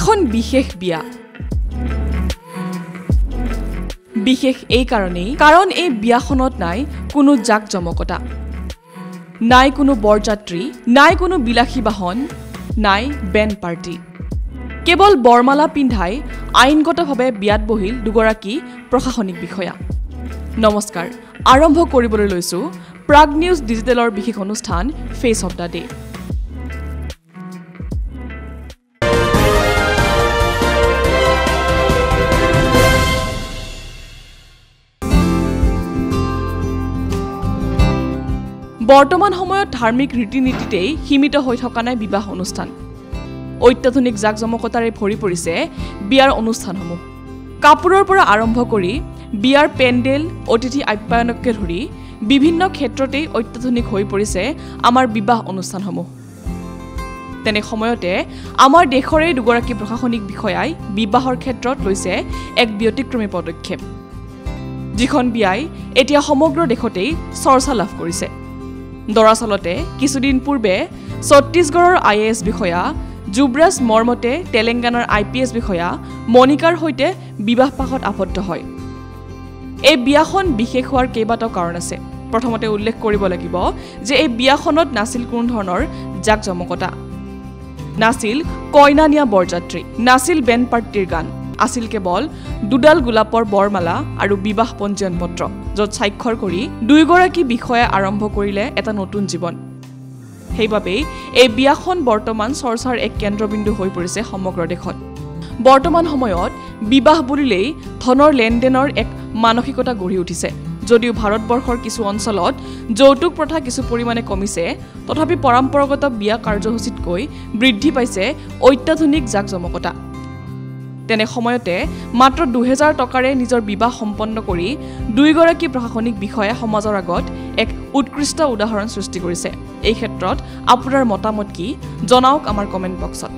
এখন বিশেষ বিয়া বিশেষ এই কাৰণেই কাৰণ এই বিয়াখনত নাই কোনো জাকজমকতা নাই কোনো বৰযাত্ৰী নাই কোনো বিলাসী বাহন নাই বেণ্ড পাৰ্টি কেৱল বৰমালা পিন্ধাই আইনগতভাৱে বিয়াত বহিল দুগৰাকী প্ৰশাসনিক বিষয়া নমস্কাৰ আৰম্ভ কৰিবলৈ লৈছো প্ৰাগ নিউজ ডিজিটেলৰ বিশেষ অনুষ্ঠান ফেচ অফ দা ডে বৰ্তমান সময়ত ধাৰ্মিক ৰীতি-নীতিতেই সীমিত হৈ থকা নাই বিবাহ অনুষ্ঠান অত্যাধুনিক জাকজমকতাৰে ভৰি পৰিছে বিয়াৰ অনুষ্ঠানসমূহ কাপোৰৰ পৰা আৰম্ভ কৰি বিয়াৰ পেণ্ডেল অতিথি আপ্যায়নকে ধৰি বিভিন্ন ক্ষেত্ৰতেই অত্যাধুনিক হৈ পৰিছে আমাৰ বিবাহ অনুষ্ঠানসমূহ তেনে সময়তে আমাৰ দেশৰে দুগৰাকী প্ৰশাসনিক বিষয়াই বিবাহৰ ক্ষেত্ৰত লৈছে এক ব্যতিক্ৰমী পদক্ষেপ যিখন বিয়াই এতিয়া সমগ্ৰ দেশতেই চৰ্চা লাভ কৰিছে দৰাচলতে কিছুদিন পূৰ্বে ছত্তীশগড়ৰ আইএএছ বিষয়া যুবৰাজ মৰ্মতে তেলেংগানাৰ আইপিএছ বিষয়া মনিকাৰ সৈতে বিবাহ পাশত আবদ্ধ হয় এই বিয়াখন বিশেষ হোৱাৰ কেইবাটাও কাৰণ আছে প্ৰথমতে উল্লেখ কৰিব লাগিব যে এই বিয়াখনত নাছিল কোনো ধৰণৰ জাকজমকতা নাছিল কইনা নিয়া বৰযাত্ৰী নাছিল বেণ্ড পাৰ্টিৰ গান আছিল কেৱল দুডাল গোলাপৰ বৰমালা আৰু বিবাহ পঞ্জীয়ন পত্ৰ য'ত স্বাক্ষৰ কৰি দুইগৰাকী বিষয়াই আৰম্ভ কৰিলে এটা নতুন জীৱন সেইবাবেই এই বিয়াখন বৰ্তমান চৰ্চাৰ এক কেন্দ্ৰবিন্দু হৈ পৰিছে সমগ্ৰ দেশত বৰ্তমান সময়ত বিবাহ বুলিলেই ধনৰ লেনদেনৰ এক মানসিকতা গঢ়ি উঠিছে যদিও ভাৰতবৰ্ষৰ কিছু অঞ্চলত যৌতুক প্ৰথা কিছু পৰিমাণে কমিছে তথাপি পৰম্পৰাগত বিয়া কাৰ্যসূচীতকৈ বৃদ্ধি পাইছে অত্যাধুনিক জাকজমকতা তেনে সময়তে মাত্ৰ 2000 টকাৰে নিজৰ বিবাহ সম্পন্ন কৰি দুইগৰাকী প্ৰশাসনিক বিষয়া সমাজৰ আগত এক উৎকৃষ্ট উদাহৰণ সৃষ্টি কৰিছে এই ক্ষেত্ৰত আপোনাৰ মতামত কি জনাওক আমাৰ কমেন্ট বক্সত